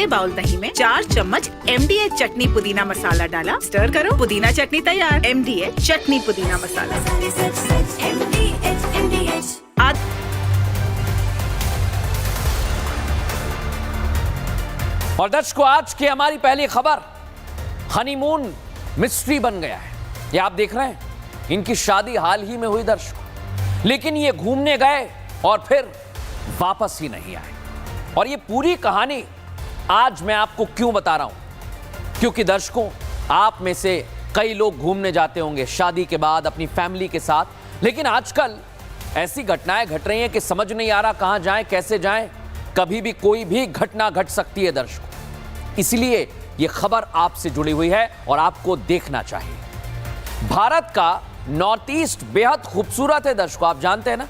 बड़े बाउल दही में 4 चम्मच MDH चटनी पुदीना मसाला डाला, स्टर करो, पुदीना चटनी तैयार। MDH चटनी पुदीना मसाला। और दर्शकों, आज की हमारी पहली खबर, हनीमून मिस्ट्री बन गया है। ये आप देख रहे हैं, इनकी शादी हाल ही में हुई दर्शकों, लेकिन ये घूमने गए और फिर वापस ही नहीं आए। और ये पूरी कहानी आज मैं आपको क्यों बता रहा हूं, क्योंकि दर्शकों, आप में से कई लोग घूमने जाते होंगे शादी के बाद अपनी फैमिली के साथ, लेकिन आजकल ऐसी घटनाएं घट रही हैं कि समझ नहीं आ रहा कहां जाएं, कैसे जाएं। कभी भी कोई भी घटना घट सकती है दर्शकों, इसलिए यह खबर आपसे जुड़ी हुई है और आपको देखना चाहिए। भारत का नॉर्थ ईस्ट बेहद खूबसूरत है दर्शकों, आप जानते हैं ना।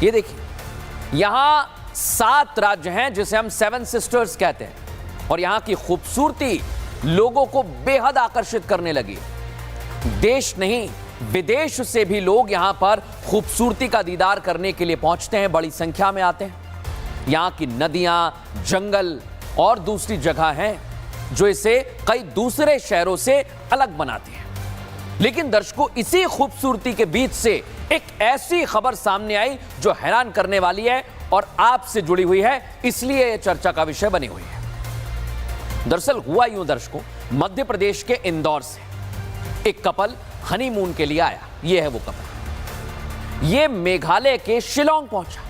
ये देखिए, यहां 7 राज्य हैं जिसे हम 7 सिस्टर्स कहते हैं, और यहां की खूबसूरती लोगों को बेहद आकर्षित करने लगी। देश नहीं, विदेश से भी लोग यहां पर खूबसूरती का दीदार करने के लिए पहुंचते हैं, बड़ी संख्या में आते हैं। यहां की नदियां, जंगल और दूसरी जगह हैं जो इसे कई दूसरे शहरों से अलग बनाती हैं। लेकिन दर्शकों, इसी खूबसूरती के बीच से एक ऐसी खबर सामने आई जो हैरान करने वाली है और आपसे जुड़ी हुई है, इसलिए यह चर्चा का विषय बनी हुई है। दरअसल हुआ यूं दर्शकों, मध्य प्रदेश के इंदौर से एक कपल हनीमून के लिए आया। यह है वो कपल। यह मेघालय के शिलोंग पहुंचा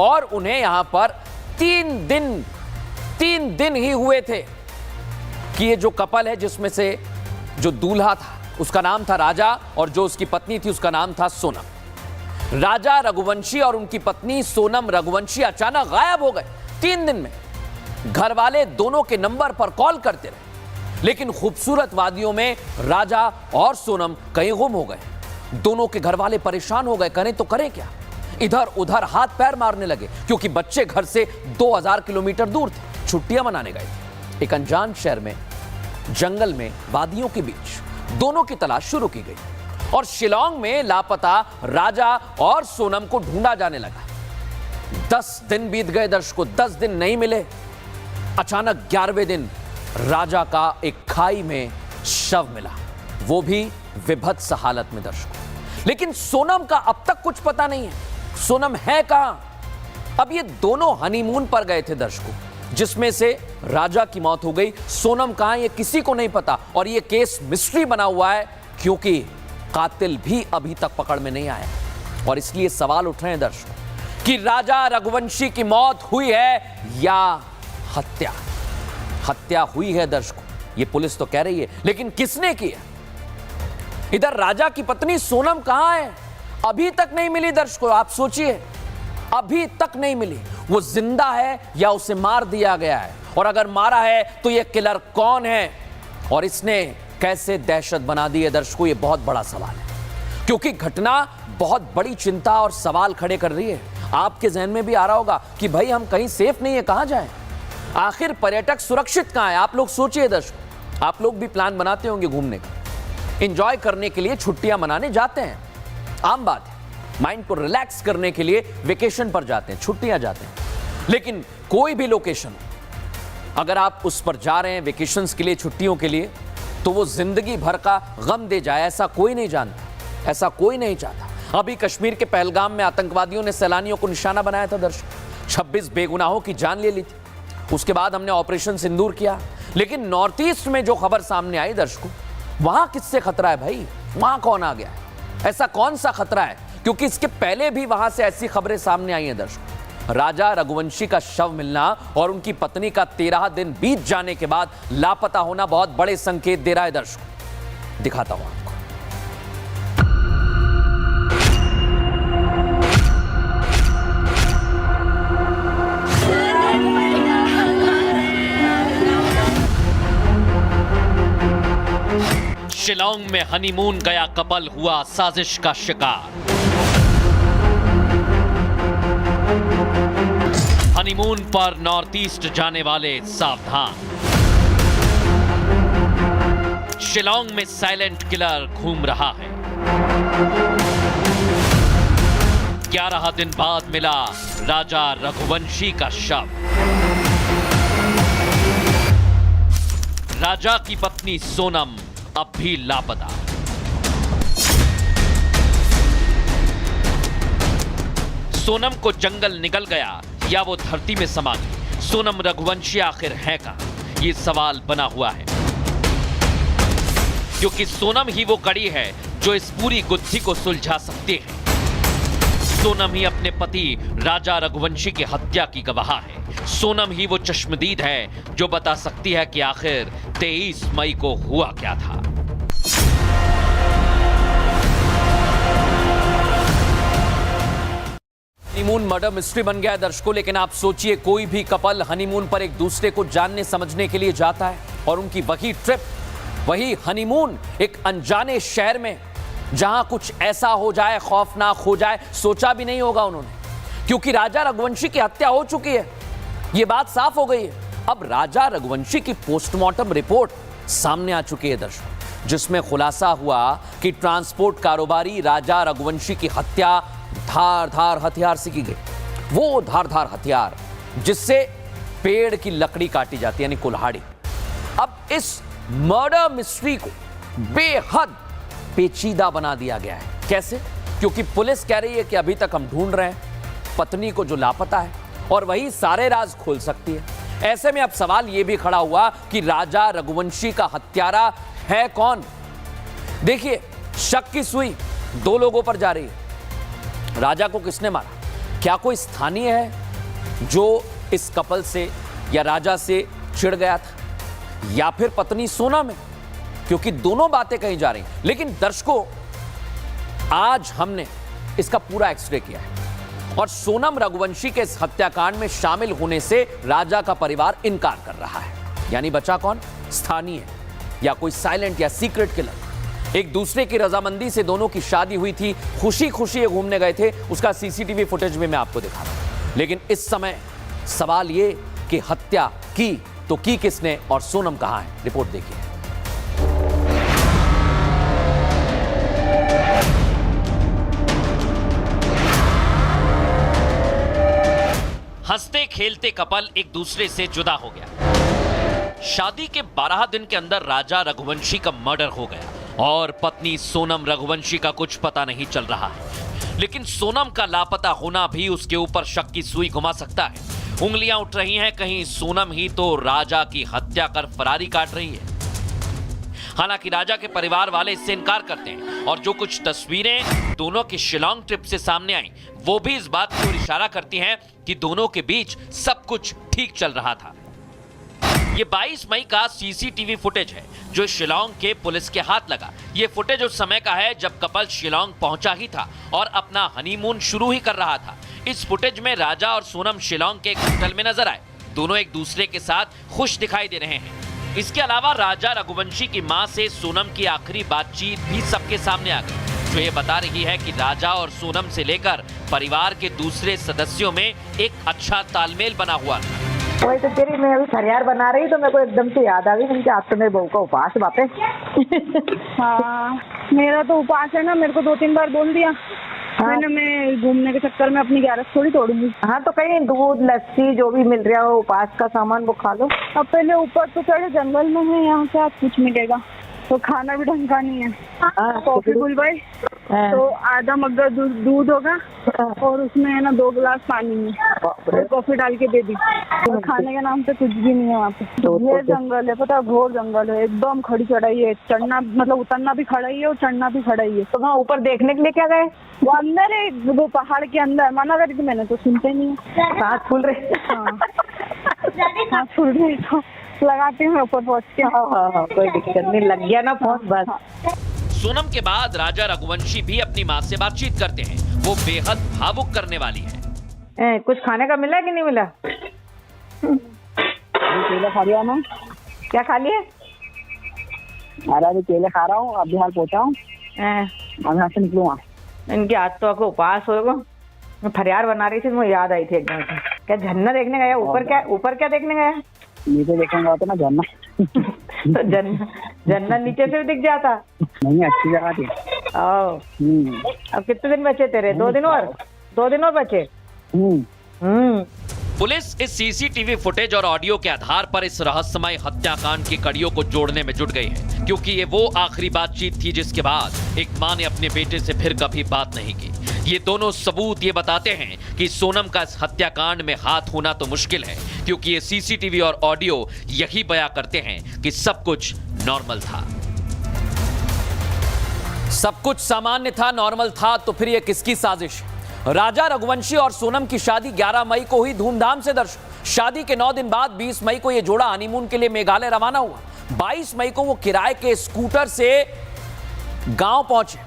और उन्हें यहां पर 3 दिन ही हुए थे कि ये जो कपल है, जिसमें से जो दूल्हा था उसका नाम था राजा और जो उसकी पत्नी थी उसका नाम था सोनम। राजा रघुवंशी और उनकी पत्नी सोनम रघुवंशी अचानक गायब हो गए 3 दिन में। घर वाले दोनों के नंबर पर कॉल करते रहे, लेकिन खूबसूरत वादियों में राजा और सोनम कहीं गुम हो गए। दोनों के घर वाले परेशान हो गए, करें तो करें क्या। इधर उधर हाथ पैर मारने लगे, क्योंकि बच्चे घर से 2000 किलोमीटर दूर थे, छुट्टियां मनाने गए थे। एक अनजान शहर में, जंगल में, वादियों के बीच दोनों की तलाश शुरू की गई और शिलोंग में लापता राजा और सोनम को ढूंढा जाने लगा। 10 दिन बीत गए दर्शकों, 10 दिन नहीं मिले। अचानक 11वें दिन राजा का एक खाई में शव मिला, वो भी विभत्स हालत में दर्शकों। लेकिन सोनम का अब तक कुछ पता नहीं है, सोनम है कहां। अब ये दोनों हनीमून पर गए थे दर्शकों, जिसमें से राजा की मौत हो गई। सोनम कहां, ये किसी को नहीं पता और ये केस मिस्ट्री बना हुआ है, क्योंकि कातिल भी अभी तक पकड़ में नहीं आया। और इसलिए सवाल उठ रहे हैं दर्शकों कि राजा रघुवंशी की मौत हुई है या हत्या। हत्या हुई है दर्शकों, ये पुलिस तो कह रही है, लेकिन किसने की है। इधर राजा की पत्नी सोनम कहां है, अभी तक नहीं मिली दर्शकों। आप सोचिए, अभी तक नहीं मिली। वो जिंदा है या उसे मार दिया गया है, और अगर मारा है तो ये किलर कौन है और इसने कैसे दहशत बना दी है दर्शकों, ये बहुत बड़ा सवाल है। क्योंकि घटना बहुत बड़ी चिंता और सवाल खड़े कर रही है। आपके जहन में भी आ रहा होगा कि भाई हम कहीं सेफ नहीं है, कहां जाएं, आखिर पर्यटक सुरक्षित कहां है। आप लोग सोचिए दर्शकों, आप लोग भी प्लान बनाते होंगे घूमने का, एंजॉय करने के लिए छुट्टियां मनाने जाते हैं, आम बात है। माइंड को रिलैक्स करने के लिए वेकेशन पर जाते हैं, छुट्टियां जाते हैं। लेकिन कोई भी लोकेशन, अगर आप उस पर जा रहे हैं वेकेशंस के लिए, छुट्टियों के लिए, तो वो जिंदगी भर का गम दे जाए, ऐसा कोई नहीं जानता, ऐसा कोई नहीं चाहता। अभी कश्मीर के पहलगाम में आतंकवादियों ने सैलानियों को निशाना बनाया था दर्शक, 26 बेगुनाहों की जान ले ली थी। उसके बाद हमने ऑपरेशन सिंदूर किया। लेकिन नॉर्थ ईस्ट में जो खबर सामने आई दर्शकों, वहां किससे खतरा है भाई, वहां कौन आ गया है, ऐसा कौन सा खतरा है। क्योंकि इसके पहले भी वहां से ऐसी खबरें सामने आई हैं दर्शकों। राजा रघुवंशी का शव मिलना और उनकी पत्नी का 13 दिन बीत जाने के बाद लापता होना बहुत बड़े संकेत दे रहा है दर्शकों। दिखाता हूं आपको। शिलोंग में हनीमून गया कपल हुआ साजिश का शिकार। हनीमून पर नॉर्थ ईस्ट जाने वाले सावधान। शिलोंग में साइलेंट किलर घूम रहा है। 11 दिन बाद मिला राजा रघुवंशी का शव। राजा की पत्नी सोनम अब भी लापता। सोनम को जंगल निगल गया या वो धरती में समा गई? सोनम रघुवंशी आखिर है कहां? ये सवाल बना हुआ है, क्योंकि सोनम ही वो कड़ी है जो इस पूरी गुत्थी को सुलझा सकती है। सोनम ही अपने पति राजा रघुवंशी की हत्या की गवाह है। सोनम ही वो चश्मदीद है जो बता सकती है कि आखिर 23 मई को हुआ क्या था। हनीमून मर्डर मिस्ट्री बन गया है दर्शकों, लेकिन आप सोचिए कोई भी कपल हनीमून पर एक दूसरे को जानने समझने के लिए जाता है और उनकी वही ट्रिप, वही हनीमून एक अनजाने शहर में, जहां कुछ ऐसा हो जाए, खौफनाक हो जाए, सोचा भी नहीं होगा उन्होंने, क्योंकि राजा रघुवंशी की हत्या हो चुकी है। यह बात साफ हो गई है। अब राजा रघुवंशी की पोस्टमार्टम रिपोर्ट सामने आ चुकी है दर्शकों, जिसमें खुलासा हुआ कि ट्रांसपोर्ट कारोबारी राजा रघुवंशी की हत्या धारदार हथियार से की गई। वो धारदार हथियार जिससे पेड़ की लकड़ी काटी जाती है, यानी कुल्हाड़ी। अब इस मर्डर मिस्ट्री को बेहद पेचीदा बना दिया गया है। कैसे? क्योंकि पुलिस कह रही है कि अभी तक हम ढूंढ रहे हैं पत्नी को जो लापता है, और वही सारे राज खोल सकती है। ऐसे में अब सवाल यह भी खड़ा हुआ कि राजा रघुवंशी का हत्यारा है कौन? देखिए, शक की सुई दो लोगों पर जा रही है। राजा को किसने मारा? क्या कोई स्थानीय है जो इस कपल से या राजा से चिढ़ गया था, या फिर पत्नी सोनम है? क्योंकि दोनों बातें कही जा रही हैं। लेकिन दर्शकों, आज हमने इसका पूरा एक्सरे किया है और सोनम रघुवंशी के इस हत्याकांड में शामिल होने से राजा का परिवार इनकार कर रहा है। यानी बचा कौन? स्थानीय या कोई साइलेंट या सीक्रेट किलर। एक दूसरे की रजामंदी से दोनों की शादी हुई थी, खुशी खुशी ये घूमने गए थे, उसका सीसीटीवी फुटेज भी मैं आपको दिखा रहा हूं। लेकिन इस समय सवाल ये कि हत्या की तो की किसने और सोनम कहां है? रिपोर्ट देखिए। हंसते खेलते कपल एक दूसरे से जुदा हो गया। शादी के 12 दिन के अंदर राजा रघुवंशी का मर्डर हो गया और पत्नी सोनम रघुवंशी का कुछ पता नहीं चल रहा है। लेकिन सोनम का लापता होना भी उसके ऊपर शक की सुई घुमा सकता है। उंगलियां उठ रही हैं, कहीं सोनम ही तो राजा की हत्या कर फरारी काट रही है। हालांकि राजा के परिवार वाले इससे इनकार करते हैं और जो कुछ तस्वीरें दोनों की शिलांग ट्रिप से सामने आई, वो भी इस बात की ओर इशारा करती हैं कि दोनों के बीच सब कुछ ठीक चल रहा था। ये 22 मई का सीसीटीवी फुटेज है जो शिलांग के पुलिस के हाथ लगा। ये फुटेज उस समय का है जब कपल शिलांग पहुंचा ही था और अपना हनीमून शुरू ही कर रहा था। इस फुटेज में राजा और सोनम शिलांग के एक होटल में नजर आए। दोनों एक दूसरे के साथ खुश दिखाई दे रहे हैं। इसके अलावा राजा रघुवंशी की मां से सोनम की आखिरी बातचीत भी सबके सामने आ गई, जो ये बता रही है कि राजा और सोनम से लेकर परिवार के दूसरे सदस्यों में एक अच्छा तालमेल बना हुआ था। वही तो तेरी, मैं अभी फरियाद बना रही तो मेरे को एकदम से याद आ गई कि आज तो मेरे बहू का उपवास है बापे। हाँ, मेरा तो उपवास है ना, मेरे को 2-3 बार बोल दिया। हाँ। मैं घूमने के चक्कर में अपनी 11 थोड़ी तोड़ूंगी। हाँ, तो कहीं दूध लस्सी जो भी मिल रहा हो उपवास का सामान वो खा लो। अब पहले ऊपर तो चढ़े जंगल में है, यहाँ से आप कुछ मिलेगा तो खाना भी ढंग का नहीं है। हाँ, कॉफी बुलवाई तो आधा मग्गा दूध होगा और उसमें है ना 2 गिलास पानी में और कॉफी डाल के दे दी। और खाने के नाम पे कुछ भी नहीं है वहाँ पे। ये जंगल है, पता है, घोर जंगल है, एकदम खड़ी चढ़ाई है। चढ़ना मतलब उतरना भी खड़ा ही है और चढ़ना भी खड़ा ही है। तो वहाँ ऊपर देखने के लिए क्या गए? वो अंदर है, वो पहाड़ के अंदर। मना करी थी मैंने तो सुनते नहीं है। सांस फूल रहे। हाँ, सांस फूल रही तो लगाते हैं ऊपर पहुँच के। हाँ, कोई दिक्कत नहीं, लग गया ना फोन बस। सोनम के बाद राजा रघुवंशी भी अपनी मां से बातचीत करते हैं। वो बेहद भावुक करने वाली है। कुछ खाने का मिला कि नहीं मिला? केले खा लिया मैं। क्या खा लिए? अरे केले खा रहा हूँ, अब बिहार पहुँचा हूँ, अब यहाँ से निकलूंगा। इनके आज तो आपको उपवास होगा। मैं फरियाद बना रही थी, मुझे याद आई थी एकदम से। क्या झरना देखने गया? ऊपर क्या देखने गया? नीचे देखूंगा तो ना झरना। तो झरना नीचे से भी दिख जाता। नहीं, अच्छी जगह थी। अब कितने दिन बचे तेरे? 2 दिन और? 2 दिन और बचे। पुलिस इस सीसीटीवी फुटेज और ऑडियो के आधार पर इस रहस्यमय हत्याकांड की कड़ियों को जोड़ने में जुट गई है, क्योंकि ये वो आखिरी बातचीत थी जिसके बाद एक मां ने अपने बेटे से फिर कभी बात नहीं की। ये दोनों सबूत ये बताते हैं कि सोनम का इस हत्याकांड में हाथ होना तो मुश्किल है, क्योंकि ये सीसीटीवी और ऑडियो यही बयां करते हैं कि सब कुछ नॉर्मल था। सब कुछ सामान्य था, नॉर्मल था, तो फिर ये किसकी साजिश है? राजा रघुवंशी और सोनम की शादी 11 मई को हुई धूमधाम से दर्शक। शादी के 9 दिन बाद 20 मई को यह जोड़ा हनीमून के लिए मेघालय रवाना हुआ। 22 मई को वो किराए के स्कूटर से गांव पहुंचे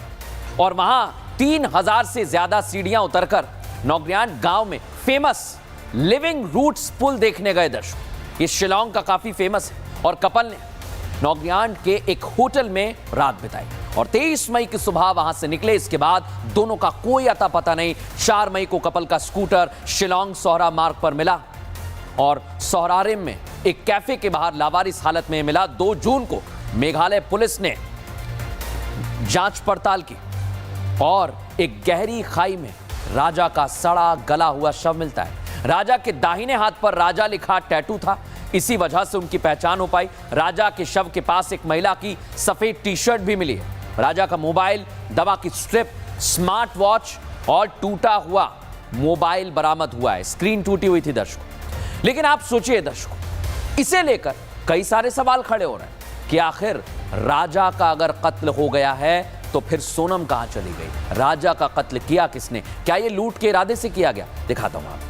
और वहां 3000 से ज्यादा सीढ़ियां उतरकर नौग्रियान गांव में फेमस लिविंग रूट्स पुल देखने गए दर्शक। ये शिलोंग का काफी फेमस है और कपल ने नौग्रियान के एक होटल में रात बिताई और 23 मई की सुबह वहां से निकले। इसके बाद दोनों का कोई अता पता नहीं। 4 मई को कपल का स्कूटर शिलोंग सोहरा मार्ग पर मिला और सोहरारिम में एक कैफे के बाहर लावारिस हालत में मिला। 2 जून को मेघालय पुलिस ने जांच पड़ताल की और एक गहरी खाई में राजा का सड़ा गला हुआ शव मिलता है। राजा के दाहिने हाथ पर राजा लिखा टैटू था, इसी वजह से उनकी पहचान हो पाई। राजा के शव के पास एक महिला की सफेद टी शर्ट भी मिली है। राजा का मोबाइल, दवा की स्ट्रिप, स्मार्ट वॉच और टूटा हुआ मोबाइल बरामद हुआ है। स्क्रीन टूटी हुई थी दर्शकों। लेकिन आप सोचिए दर्शकों, इसे लेकर कई सारे सवाल खड़े हो रहे हैं कि आखिर राजा का अगर कत्ल हो गया है तो फिर सोनम कहां चली गई? राजा का कत्ल किया किसने? क्या यह लूट के इरादे से किया गया? दिखाता हूं आपको।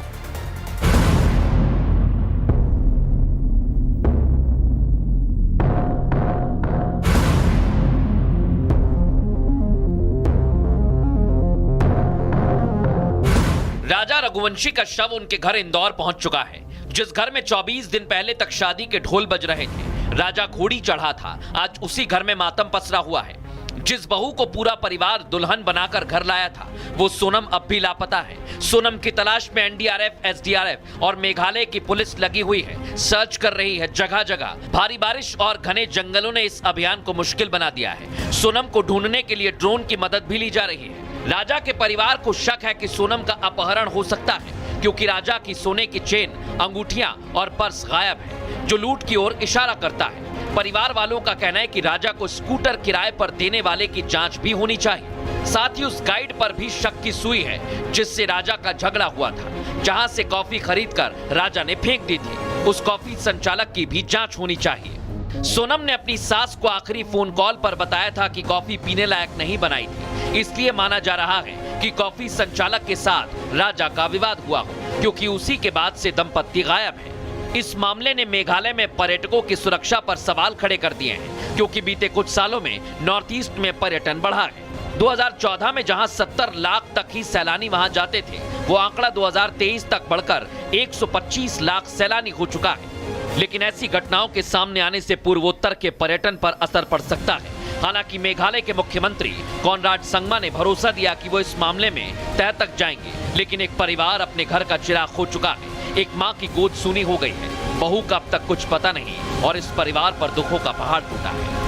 राजा रघुवंशी का शव उनके घर इंदौर पहुंच चुका है, जिस घर में 24 दिन पहले तक शादी के ढोल बज रहे थे। राजा घोड़ी चढ़ा था, आज उसी घर में मातम पसरा हुआ है। जिस बहू को पूरा परिवार दुल्हन बनाकर घर लाया था, वो सोनम अब भी लापता है। सोनम की तलाश में एनडीआरएफ, एसडीआरएफ और मेघालय की पुलिस लगी हुई है, सर्च कर रही है जगह जगह। भारी बारिश और घने जंगलों ने इस अभियान को मुश्किल बना दिया है। सोनम को ढूंढने के लिए ड्रोन की मदद भी ली जा रही है। राजा के परिवार को शक है कि सोनम का अपहरण हो सकता है, क्योंकि राजा की सोने की चेन, अंगूठियां और पर्स गायब है, जो लूट की ओर इशारा करता है। परिवार वालों का कहना है कि राजा को स्कूटर किराए पर देने वाले की जांच भी होनी चाहिए। साथ ही उस गाइड पर भी शक की सुई है, जिससे राजा का झगड़ा हुआ था, जहां से कॉफी खरीदकर राजा ने फेंक दी थी। उस कॉफी संचालक की भी जांच होनी चाहिए। सोनम ने अपनी सास को आखिरी फोन कॉल पर बताया था कि कॉफी पीने लायक नहीं बनाई थी, इसलिए माना जा रहा है कि कॉफी संचालक के साथ राजा का विवाद हुआ हो, क्योंकि उसी के बाद से दंपत्ति गायब है। इस मामले ने मेघालय में पर्यटकों की सुरक्षा पर सवाल खड़े कर दिए हैं, क्योंकि बीते कुछ सालों में नॉर्थ ईस्ट में पर्यटन बढ़ा है। 2014 में जहां 70 लाख तक ही सैलानी वहां जाते थे, वो आंकड़ा 2023 तक बढ़कर 125 लाख सैलानी हो चुका है। लेकिन ऐसी घटनाओं के सामने आने से पूर्वोत्तर के पर्यटन पर असर पड़ सकता है। हालांकि मेघालय के मुख्यमंत्री कॉनराड संगमा ने भरोसा दिया कि वो इस मामले में तह तक जाएंगे। लेकिन एक परिवार अपने घर का चिराग खो चुका है, एक मां की गोद सूनी हो गई है, बहू का अब तक कुछ पता नहीं और इस परिवार पर दुखों का पहाड़ टूटा है।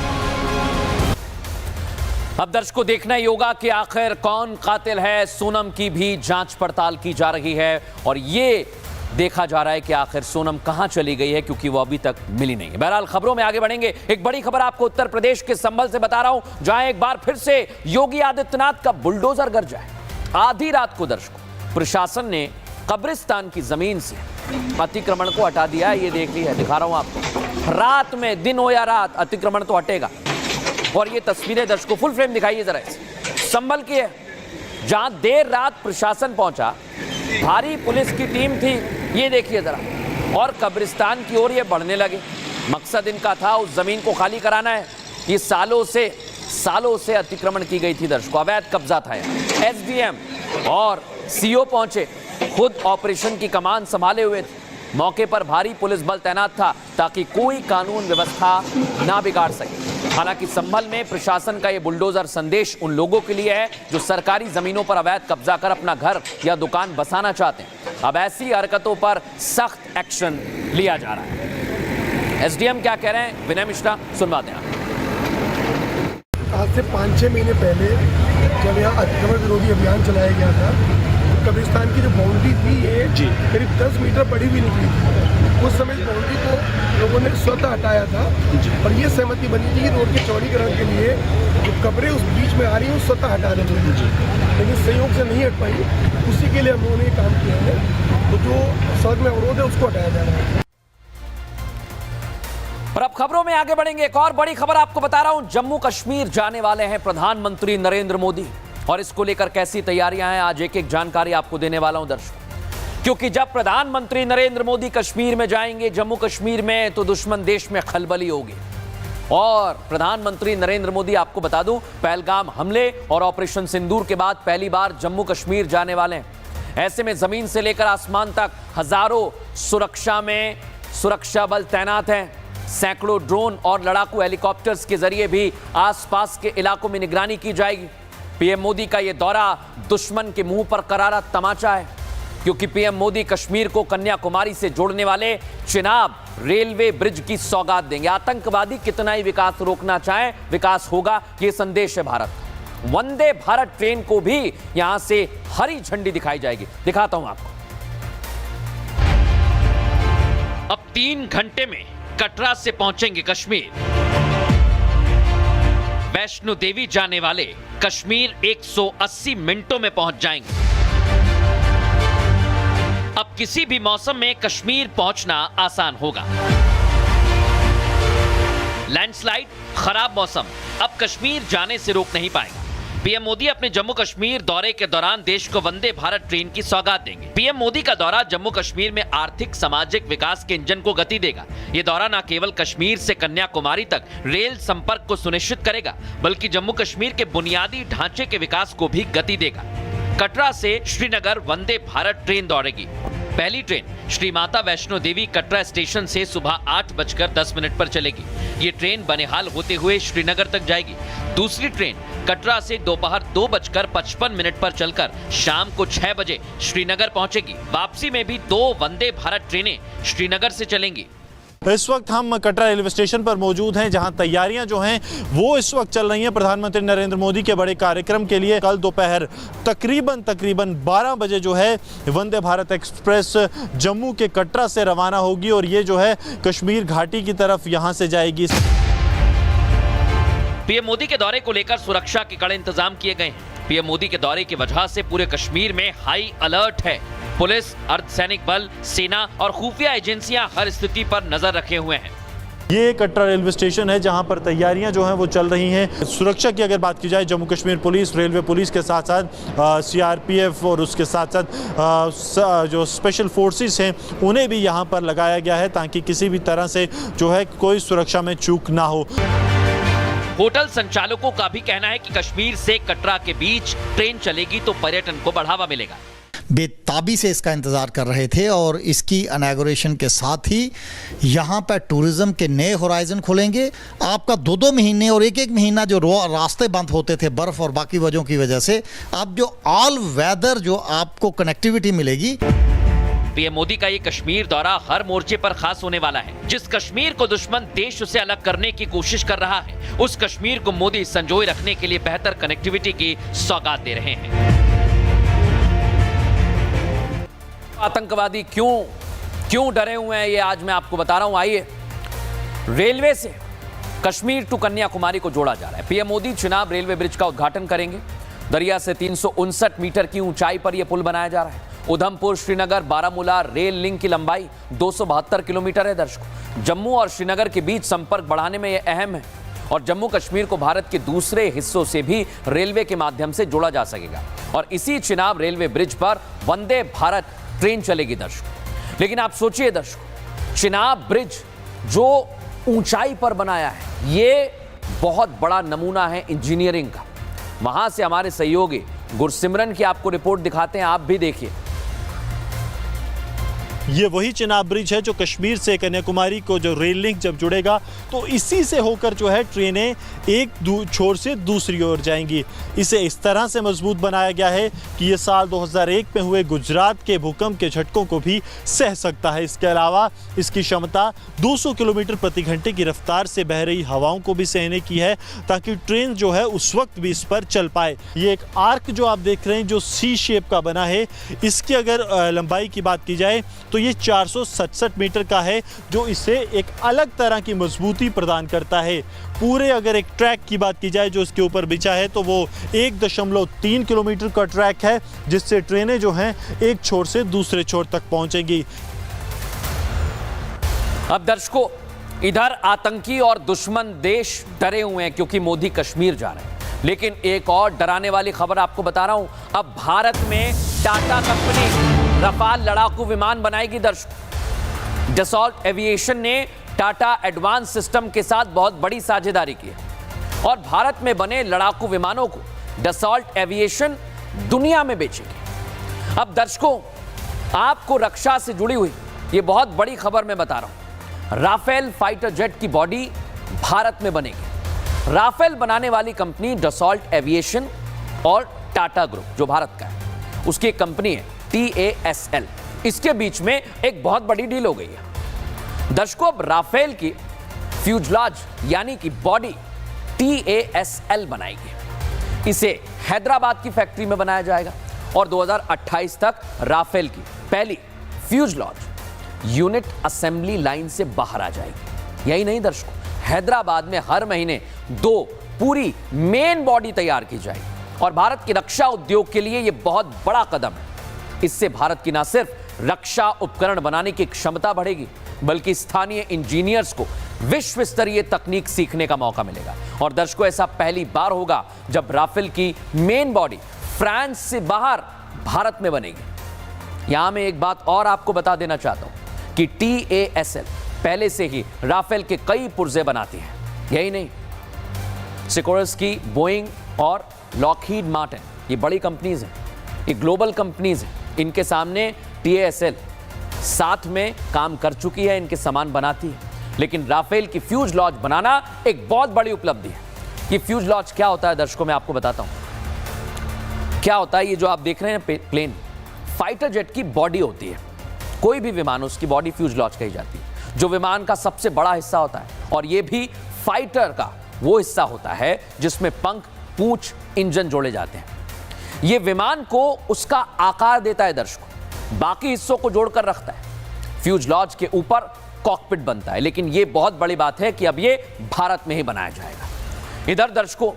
अब दर्शकों देखना ही होगा कि आखिर कौन कातिल है। सोनम की भी जांच पड़ताल की जा रही है और ये देखा जा रहा है कि आखिर सोनम कहां चली गई है, क्योंकि वो अभी तक मिली नहीं है। बहरहाल खबरों में आगे बढ़ेंगे। एक बड़ी खबर आपको उत्तर प्रदेश के संभल से बता रहा हूं, जहां एक बार फिर से योगी आदित्यनाथ का बुलडोजर गरजा है। आधी रात को दर्शकों प्रशासन ने कब्रिस्तान की जमीन से अतिक्रमण को हटा दिया है। ये देख ली है, दिखा रहा हूं आपको। रात में, दिन हो या रात, अतिक्रमण तो हटेगा। और ये तस्वीरें दर्शकों फुल फ्रेम दिखाइए जरा। संभल की है, जहां देर रात प्रशासन पहुंचा, भारी पुलिस की टीम थी, ये देखिए जरा, और कब्रिस्तान की ओर ये बढ़ने लगे। मकसद इनका था उस जमीन को खाली कराना है। ये सालों से अतिक्रमण की गई थी दर्शकों, अवैध कब्जा था। एसडीएम और सीओ पहुंचे, खुद ऑपरेशन की कमान संभाले हुए थे। मौके पर भारी पुलिस बल तैनात था ताकि कोई कानून व्यवस्था ना बिगाड़ सके। हालांकि संभल में प्रशासन का यह बुलडोजर संदेश उन लोगों के लिए है जो सरकारी जमीनों पर अवैध कब्जा कर अपना घर या दुकान बसाना चाहते हैं। अब ऐसी हरकतों पर सख्त एक्शन लिया जा रहा है। एसडीएम क्या कह रहे हैं, विनय मिश्रा सुनवाते हैं। आज से 5-6 महीने पहले जब यहाँ अतिक्रमण विरोधी अभियान चलाया गया था, कब्रिस्तान की जो बाउंड्री थी ये जी। करीब 10 मीटर बड़ी भी निकली थी। उस समय इस बाउंड्री को लोगों ने स्वतः हटाया था और ये सहमति बनी थी कि रोड के चौड़ीकरण के लिए जो कब्रें उस बीच में आ रही हैं वो स्वतः हटा देनी चाहिए, लेकिन संयोग से नहीं हट पाई। उसी के लिए हम लोगों ने ये काम किया है। तो जो सड़क में अवरोध है उसको हटाया जा रहा है। और अब खबरों में आगे बढ़ेंगे। एक और बड़ी खबर आपको बता रहा हूं, जम्मू कश्मीर जाने वाले हैं प्रधानमंत्री नरेंद्र मोदी, और इसको लेकर कैसी तैयारियां हैं आज एक एक जानकारी आपको देने वाला हूं दर्शकों। क्योंकि जब प्रधानमंत्री नरेंद्र मोदी कश्मीर में जाएंगे, जम्मू कश्मीर में, तो दुश्मन देश में खलबली होगी। और प्रधानमंत्री नरेंद्र मोदी, आपको बता दूं, पहलगाम हमले और ऑपरेशन सिंदूर के बाद पहली बार जम्मू कश्मीर जाने वाले हैं। ऐसे में जमीन से लेकर आसमान तक हजारों सुरक्षा बल तैनात हैं। सैकड़ों ड्रोन और लड़ाकू हेलीकॉप्टर्स के जरिए भी आसपास के इलाकों में निगरानी की जाएगी। पीएम मोदी का यह दौरा दुश्मन के मुंह पर करारा तमाचा है, क्योंकि पीएम मोदी कश्मीर को कन्याकुमारी से जोड़ने वाले चिनाब रेलवे ब्रिज की सौगात देंगे। आतंकवादी कितना ही विकास रोकना चाहे, विकास होगा, यह संदेश है भारत। वंदे भारत ट्रेन को भी यहां से हरी झंडी दिखाई जाएगी। दिखाता हूं आपको। अब 3 घंटे में कटरा से पहुंचेंगे कश्मीर। वैष्णो देवी जाने वाले कश्मीर 180 मिनटों में पहुंच जाएंगे। अब किसी भी मौसम में कश्मीर पहुंचना आसान होगा। लैंडस्लाइड, खराब मौसम अब कश्मीर जाने से रोक नहीं पाएगा। पीएम मोदी अपने जम्मू कश्मीर दौरे के दौरान देश को वंदे भारत ट्रेन की सौगात देंगे। पीएम मोदी का दौरा जम्मू कश्मीर में आर्थिक सामाजिक विकास के इंजन को गति देगा। ये दौरा न केवल कश्मीर से कन्याकुमारी तक रेल संपर्क को सुनिश्चित करेगा, बल्कि जम्मू कश्मीर के बुनियादी ढांचे के विकास को भी गति देगा। कटरा से श्रीनगर वंदे भारत ट्रेन दौड़ेगी। पहली ट्रेन श्री माता वैष्णो देवी कटरा स्टेशन से सुबह 8:10 पर चलेगी। ये ट्रेन बनिहाल होते हुए श्रीनगर तक जाएगी। दूसरी ट्रेन कटरा से दोपहर 2:55 पर चलकर शाम को 6 बजे श्रीनगर पहुंचेगी। वापसी में भी 2 वंदे भारत ट्रेनें श्रीनगर से चलेंगी। इस वक्त हम कटरा रेलवे स्टेशन पर मौजूद हैं, जहां तैयारियां जो हैं वो इस वक्त चल रही हैं प्रधानमंत्री नरेंद्र मोदी के बड़े कार्यक्रम के लिए। कल दोपहर तकरीबन 12 बजे जो है वंदे भारत एक्सप्रेस जम्मू के कटरा से रवाना होगी और ये जो है कश्मीर घाटी की तरफ यहां से जाएगी। पीएम मोदी के दौरे को लेकर सुरक्षा के कड़े इंतजाम किए गए हैं। पीएम मोदी के दौरे की वजह से पूरे कश्मीर में हाई अलर्ट है। पुलिस, अर्धसैनिक बल, सेना और खुफिया एजेंसियां हर स्थिति पर नजर रखे हुए हैं। ये कटरा रेलवे स्टेशन है जहां पर तैयारियां जो हैं वो चल रही हैं। सुरक्षा की अगर बात की जाए, Jammu Kashmir police, railway police के साथ साथ सीआरपीएफ और उसके साथ साथ जो स्पेशल फोर्सेस हैं उन्हें भी यहां पर लगाया गया है, ताकि किसी भी तरह से जो है कोई सुरक्षा में चूक ना हो। होटल संचालकों का भी कहना है कि कश्मीर से कटरा के बीच ट्रेन चलेगी तो पर्यटन को बढ़ावा मिलेगा। बेताबी से इसका इंतज़ार कर रहे थे और इसकी इनॉग्रेशन के साथ ही यहाँ पर टूरिज्म के नए होराइजन खुलेंगे। आपका 2-2 महीने और 1-1 महीना जो रास्ते बंद होते थे बर्फ़ और बाकी वजहों की वजह से, अब जो ऑल वेदर जो आपको कनेक्टिविटी मिलेगी। पीएम मोदी का ये कश्मीर दौरा हर मोर्चे पर खास होने वाला है। जिस कश्मीर को दुश्मन देश से अलग करने की कोशिश कर रहा है, उस कश्मीर को मोदी संजोए रखने के लिए बेहतर कनेक्टिविटी की सौगात दे रहे हैं। आतंकवादी क्यों डरे हुए हैं, ये आज मैं आपको बता रहा हूं। आइए, रेलवे से कश्मीर टू कन्याकुमारी को जोड़ा जा रहा है। PM Modi Chenab railway bridge का उद्घाटन करेंगे। दरिया से 359 मीटर की ऊंचाई पर यह पुल बनाया जा रहा है। उधमपुर, श्रीनगर, बारामूला रेल लिंक की लंबाई 272 किलोमीटर है। दर्शकों, जम्मू और श्रीनगर के बीच संपर्क बढ़ाने में यह अहम है और जम्मू कश्मीर को भारत के दूसरे हिस्सों से भी रेलवे के माध्यम से जोड़ा जा सकेगा। और इसी चिनाब रेलवे ब्रिज पर वंदे भारत ट्रेन चलेगी दर्शकों। लेकिन आप सोचिए दर्शकों, चिनाब ब्रिज जो ऊंचाई पर बनाया है, ये बहुत बड़ा नमूना है इंजीनियरिंग का। वहां से हमारे सहयोगी गुरसिमरन की आपको रिपोर्ट दिखाते हैं, आप भी देखिए। ये वही चिनाब ब्रिज है जो कश्मीर से कन्याकुमारी को जो रेल लिंक जब जुड़ेगा तो इसी से होकर जो है ट्रेनें एक छोर से दूसरी ओर जाएंगी। इसे इस तरह से मजबूत बनाया गया है कि ये साल 2001 में हुए गुजरात के भूकंप के झटकों को भी सह सकता है। इसके अलावा इसकी क्षमता 200 किलोमीटर प्रति घंटे की रफ्तार से बह रही हवाओं को भी सहने की है, ताकि ट्रेन जो है उस वक्त भी इस पर चल पाए। ये एक आर्क जो आप देख रहे हैं जो सी शेप का बना है, इसकी अगर लंबाई की बात की जाए तो ये 467 मीटर का है, जो इसे एक अलग तरह की मजबूती प्रदान करता है। पूरे अगर एक ट्रैक की बात की जाए जो इसके ऊपर बिछा है तो वो 1.3 किलोमीटर का ट्रैक है, जिससे ट्रेनें जो हैं एक छोर से दूसरे छोर तक पहुंचेंगी। अब दर्शकों, इधर आतंकी और दुश्मन देश डरे हुए हैं क्योंकि मोदी कश्मीर जा रहे हैं, लेकिन एक और डराने वाली खबर आपको बता रहा हूं। अब भारत में टाटा कंपनी रफाल लड़ाकू विमान बनाएगी। दर्शकों, डसॉल्ट एविएशन ने टाटा एडवांस सिस्टम के साथ बहुत बड़ी साझेदारी की है और भारत में बने लड़ाकू विमानों को डसॉल्ट एविएशन दुनिया में बेचेगी। अब दर्शकों, आपको रक्षा से जुड़ी हुई ये बहुत बड़ी खबर मैं बता रहा हूं। राफेल फाइटर जेट की बॉडी भारत में बनेगी। राफेल बनाने वाली कंपनी डसॉल्ट एविएशन और टाटा ग्रुप जो भारत का है, उसकी एक कंपनी है TASL। इसके बीच में एक बहुत बड़ी डील हो गई है। दर्शकों, अब राफेल की फ्यूजलाज यानी कि बॉडी TASL बनाएगी। इसे हैदराबाद की फैक्ट्री में बनाया जाएगा और 2028 तक राफेल की पहली फ्यूजलाज यूनिट असेंबली लाइन से बाहर आ जाएगी। यही नहीं दर्शकों, हैदराबाद में हर महीने 2 पूरी मेन बॉडी तैयार की जाएगी और भारत की रक्षा उद्योग के लिए यह बहुत बड़ा कदम है। इससे भारत की न सिर्फ रक्षा उपकरण बनाने की क्षमता बढ़ेगी, बल्कि स्थानीय इंजीनियर्स को विश्व स्तरीय तकनीक सीखने का मौका मिलेगा। और दर्शकों, ऐसा पहली बार होगा जब राफेल की मेन बॉडी फ्रांस से बाहर भारत में बनेगी। यहां मैं एक बात और आपको बता देना चाहता हूं कि TASL पहले से ही राफेल के कई पुर्जे बनाती है। यही नहीं, सिकोरस्की, बोइंग और लॉकहीड मार्टिन, ये बड़ी कंपनीज हैं, ये ग्लोबल कंपनीज हैं। इनके सामने TASL साथ में काम कर चुकी है, इनके सामान बनाती है। लेकिन राफेल की फ्यूजलाज बनाना एक बहुत बड़ी उपलब्धि है। ये फ्यूजलाज क्या होता है दर्शकों, मैं आपको बताता हूं क्या होता है। ये जो आप देख रहे हैं प्लेन, फाइटर जेट की बॉडी होती है। कोई भी विमान, उसकी बॉडी फ्यूजलाज कही जाती है, जो विमान का सबसे बड़ा हिस्सा होता है। और ये भी फाइटर का वो हिस्सा होता है जिसमें पंख, पूंछ, इंजन जोड़े जाते हैं। ये विमान को उसका आकार देता है दर्शकों, बाकी हिस्सों को जोड़कर रखता है। फ्यूजलाज के ऊपर कॉकपिट बनता है। लेकिन यह बहुत बड़ी बात है कि अब ये भारत में ही बनाया जाएगा। इधर दर्शकों,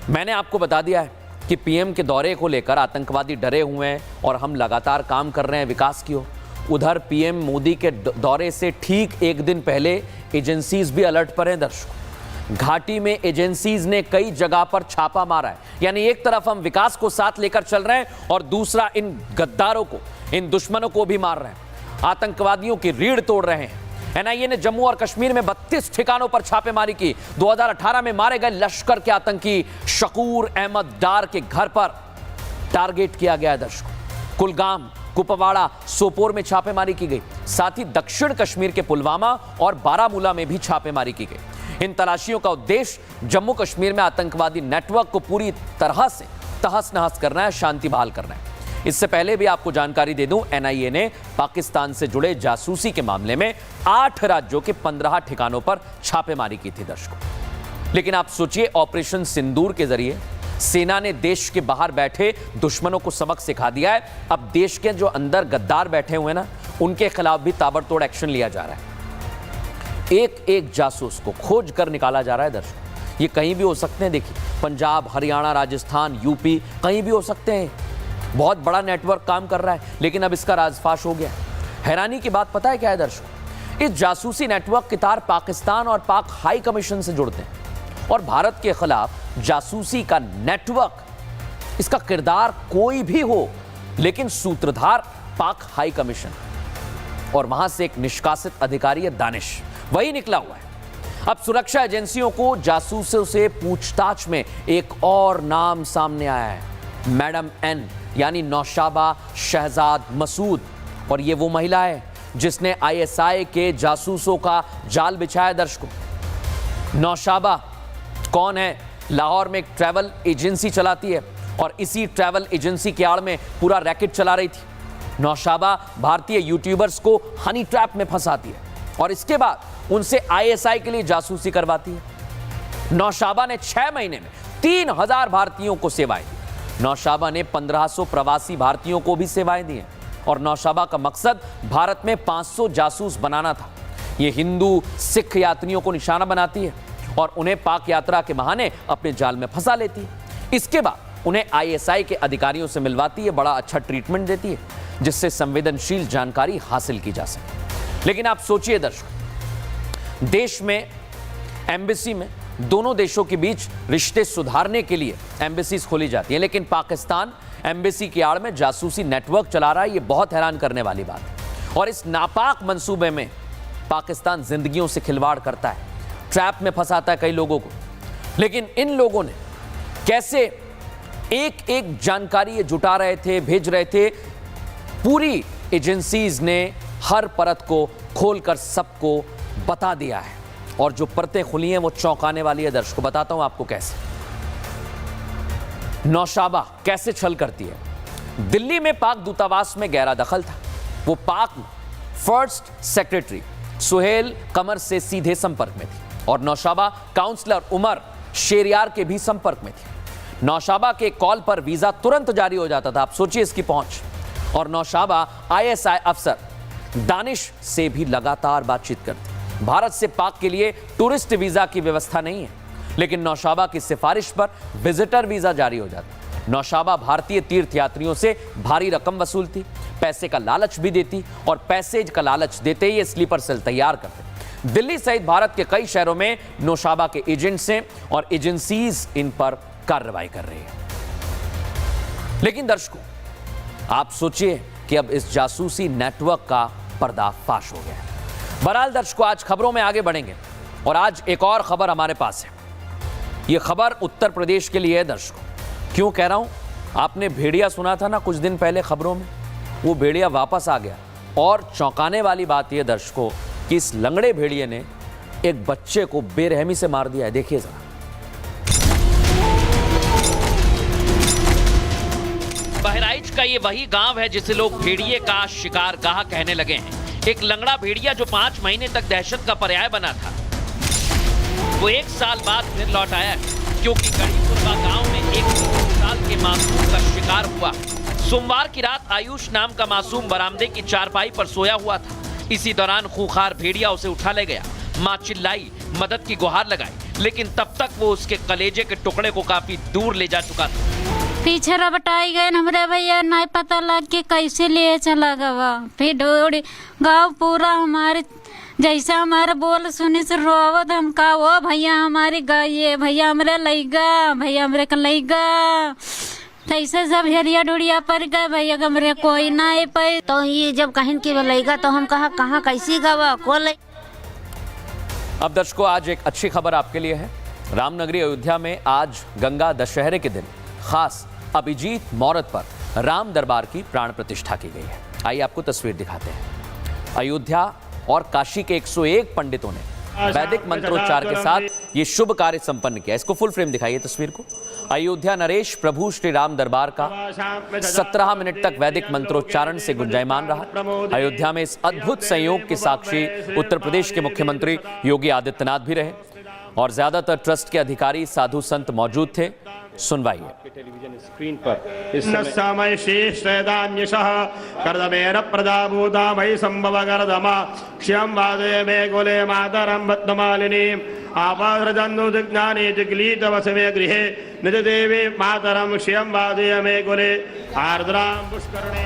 मैंने आपको बता दिया है कि पीएम के दौरे को लेकर आतंकवादी डरे हुए हैं और हम लगातार काम कर रहे हैं विकास की ओर। उधर पीएम मोदी के दौरे से ठीक एक दिन पहले एजेंसीज भी अलर्ट पर हैं दर्शकों। घाटी में एजेंसीज ने कई जगह पर छापा मारा है। यानी एक तरफ हम विकास को साथ लेकर चल रहे हैं और दूसरा इन गद्दारों को, इन दुश्मनों को भी मार रहे हैं, आतंकवादियों की रीढ़ तोड़ रहे हैं। NIA ने जम्मू और कश्मीर में 32 ठिकानों पर छापेमारी की। 2018 में मारे गए लश्कर के आतंकी शकूर अहमद डार के घर पर टारगेट किया गया है दर्शकों। कुलगाम, कुपवाड़ा, सोपोर में छापेमारी की गई। साथ ही दक्षिण कश्मीर के पुलवामा और बारामूला में भी छापेमारी की गई। इन तलाशियों का उद्देश्य जम्मू कश्मीर में आतंकवादी नेटवर्क को पूरी तरह से तहस नहस करना है, शांति बहाल करना है। इससे पहले भी आपको जानकारी दे दूं, NIA ने पाकिस्तान से जुड़े जासूसी के मामले में 8 राज्यों के 15 ठिकानों पर छापेमारी की थी दर्शकों। लेकिन आप सोचिए, ऑपरेशन सिंदूर के जरिए सेना ने देश के बाहर बैठे दुश्मनों को सबक सिखा दिया है। अब देश के जो अंदर गद्दार बैठे हुए ना, उनके खिलाफ भी ताबड़तोड़ एक्शन लिया जा रहा है। एक एक जासूस को खोज कर निकाला जा रहा है दर्शकों। ये कहीं भी हो सकते हैं, देखिए पंजाब, हरियाणा, राजस्थान, यूपी, कहीं भी हो सकते हैं। बहुत बड़ा नेटवर्क काम कर रहा है, लेकिन अब इसका राजफाश हो गया। हैरानी की बात पता है क्या है दर्शकों, इस जासूसी नेटवर्क के तार पाकिस्तान और पाक हाई कमीशन से जुड़ते हैं और भारत के खिलाफ जासूसी का नेटवर्क, इसका किरदार कोई भी हो, लेकिन सूत्रधार पाक हाई कमीशन और वहां से एक निष्कासित अधिकारी है दानिश, वही निकला हुआ है। अब सुरक्षा एजेंसियों को जासूसों से पूछताछ में एक और नाम सामने आया है, मैडम एन, यानी नौशाबा शहजाद मसूद। और ये वो महिला है जिसने आईएसआई के जासूसों का जाल बिछाया। दर्शकों, नौशाबा कौन है? लाहौर में एक ट्रैवल एजेंसी चलाती है और इसी ट्रैवल एजेंसी की आड़ में पूरा रैकेट चला रही थी। नौशाबा भारतीय यूट्यूबर्स को हनी ट्रैप में फंसाती है और इसके बाद उनसे आईएसआई के लिए जासूसी करवाती है। नौशाबा ने 6 महीने में 3000 भारतीयों को सेवाएं दी। नौशाबा ने 1500 प्रवासी भारतीयों को भी सेवाएं दी हैं और नौशाबा का मकसद भारत में 500 जासूस बनाना था। ये हिंदू सिख यात्रियों को निशाना बनाती है और उन्हें पाक यात्रा के बहाने अपने जाल में फंसा लेती है। इसके बाद उन्हें आईएसआई के अधिकारियों से मिलवाती है, बड़ा अच्छा ट्रीटमेंट देती है जिससे संवेदनशील जानकारी हासिल की जा सके। लेकिन आप सोचिए दर्शकों, देश में एम्बेसी में दोनों देशों के बीच रिश्ते सुधारने के लिए एम्बेसीज खोली जाती हैं, लेकिन पाकिस्तान एम्बेसी की आड़ में जासूसी नेटवर्क चला रहा है। ये बहुत हैरान करने वाली बात है और इस नापाक मंसूबे में पाकिस्तान जिंदगियों से खिलवाड़ करता है, ट्रैप में फंसाता है कई लोगों को। लेकिन इन लोगों ने कैसे एक एक जानकारी ये जुटा रहे थे, भेज रहे थे। पूरी एजेंसीज ने हर परत को खोलकर सबको बता दिया है और जो परतें खुली हैं वो चौंकाने वाली है। दर्शकों, बताता हूं आपको कैसे नौशाबा कैसे छल करती है। दिल्ली में पाक दूतावास में गहरा दखल था। वो पाक फर्स्ट सेक्रेटरी सुहेल कमर से सीधे संपर्क में थी और नौशाबा काउंसलर उमर शेरियार के भी संपर्क में थी। नौशाबा के कॉल पर वीजा तुरंत जारी हो जाता था। आप सोचिए इसकी पहुंच। और नौशाबा आईएसआई अफसर दानिश से भी लगातार बातचीत करती। भारत से पाक के लिए टूरिस्ट वीजा की व्यवस्था नहीं है, लेकिन नौशाबा की सिफारिश पर विजिटर वीजा जारी हो जाता। नौशाबा भारतीय तीर्थयात्रियों से भारी रकम वसूलती, पैसे का लालच भी देती और पैसे का लालच देते ही ये स्लीपर सेल तैयार करते। दिल्ली सहित भारत के कई शहरों में नौशाबा के एजेंट्स हैं और एजेंसीज इन पर कार्रवाई कर रही है। लेकिन दर्शकों, आप सोचिए कि अब इस जासूसी नेटवर्क का पर्दाफाश हो गया है। बहरहाल दर्शकों, आज खबरों में आगे बढ़ेंगे और आज एक और खबर हमारे पास है। यह खबर उत्तर प्रदेश के लिए है। दर्शकों, क्यों कह रहा हूं? आपने भेड़िया सुना था ना कुछ दिन पहले खबरों में, वो भेड़िया वापस आ गया। और चौंकाने वाली बात यह दर्शकों कि इस लंगड़े भेड़िए ने एक बच्चे को बेरहमी से मार दिया है। देखिए जरा। बहराइच का ये वही गांव है जिसे लोग भेड़िए का शिकारगाह कहने लगे हैं। एक लंगड़ा भेड़िया जो 5 महीने तक दहशत का पर्याय बना था, वो 1 साल बाद फिर लौट आया क्योंकि गढ़ीपुरवा गांव में एक 3 साल के मासूम का शिकार हुआ। सोमवार की रात आयुष नाम का मासूम बरामदे की चारपाई पर सोया हुआ था। इसी दौरान खूंखार भेड़िया उसे उठा ले गया। मां चिल्लाई, मदद की गुहार लगाई, लेकिन तब तक वो उसके कलेजे के टुकड़े को काफी दूर ले जा चुका था। पीछे रबटाई गए हमरे भैया, नहीं पता लग के कैसे ले चला गवा। फिर दौड़ी गाँव पूरा हमारे जैसा हमारे बोल सुने से रोवत। हम कहा वो भैया हमारी गई, भैया हमरे लईगा, भैया हमरे का लईगा। ऐसे सब हेरिया डुड़िया पर गए, भैया हमरे कोई ना आई पाई। तो ये जब कहीं की लईगा तो हम कहा कहाँ कैसी गवा को लई। अब दर्शकों, आज एक अच्छी खबर आपके लिए है। रामनगरी अयोध्या में आज गंगा दशहरे के दिन खास अभिजीत मुहूर्त पर राम दरबार की प्राण प्रतिष्ठा की गई है। आइए आपको तस्वीर दिखाते हैं। अयोध्या और काशी के 101 पंडितों ने वैदिक मंत्रोच्चार के साथ ये शुभ कार्य संपन्न किया। इसको फुल फ्रेम दिखाइए तस्वीर को। अयोध्या नरेश प्रभु श्री राम दरबार का 17 मिनट तक वैदिक मंत्रोच्चारण से गुंजायमान रहा। अयोध्या में इस अद्भुत संयोग के साक्षी उत्तर प्रदेश के मुख्यमंत्री योगी आदित्यनाथ भी रहे और ज्यादातर ट्रस्ट के अधिकारी साधु संत मौजूद थे। सुनवाइए। टेलीविजन स्क्रीन पर इस समय शेष दान्यशः कर्दमेर प्रदाभूता वै संभव गर्दमा क्षयं वादे मे गोले मातरं बद्धमालिनी आपादृजन्नु दिज्ञाने जिगलीत वसमे गृहे निज देवी मातरं क्षयं वादे मे गोले आर्द्रां पुष्करणे।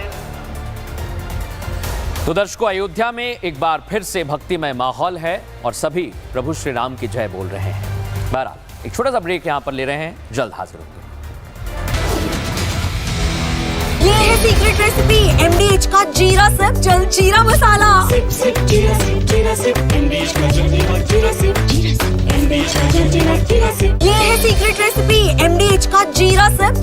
तो दर्शकों, अयोध्या में एक बार फिर से भक्तिमय माहौल है और सभी प्रभु श्री राम की जय बोल रहे हैं। बहरहाल एक छोटा सा ब्रेक यहां पर ले रहे हैं, जल्द हाजिर होंगे। ये है सीक्रेट रेसिपी एमडीएच का जीरा सिप जल जीरा मसाला। सिप सिप जीरा सिप जीरा सिप एमडीएच का जल जीरा सिप जीरा सिप एमडीएच का जल जीरा सिप। ये है सीक्रेट रेसिपी एमडीएच का जीरा सिप